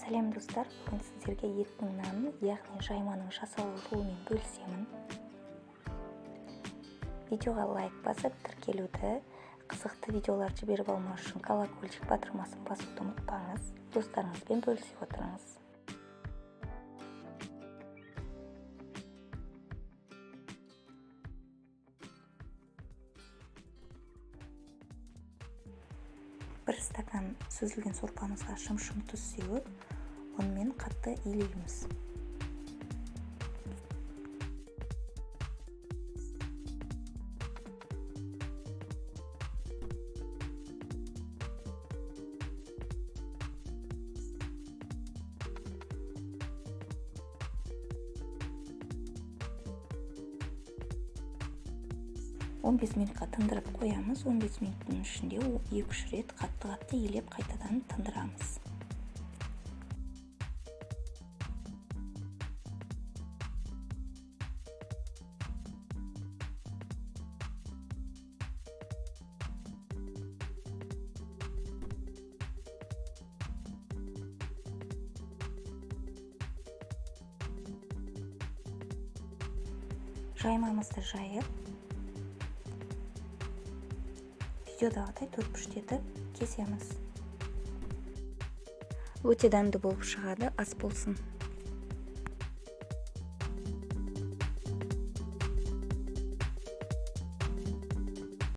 Сәлем достар, бүгін сіздерге еттің нанын, яғни жайманың жасалуымен бөлісемін. Видеоға лайк басып, тіркелуді, қызықты видеолар жіберіп алмау үшін колокольчик батырмасын басуды ұмытпаңыз. Достарыңызбен бөлісіп отырыңыз. Бір стакан сүзілген сорпамызға шым-шым тұз сеуіп, онымен қатты илейміз. Он 15 минутқа тындырып қоямыз. 15 минуттың ішінде 2-3 рет қатты илеп қайтадан тындырамыз. Жаймамызды жайып, видеодағыдай төрт-бүштетіп кесеміз. Өте дәмді болып шығады, ас болсын.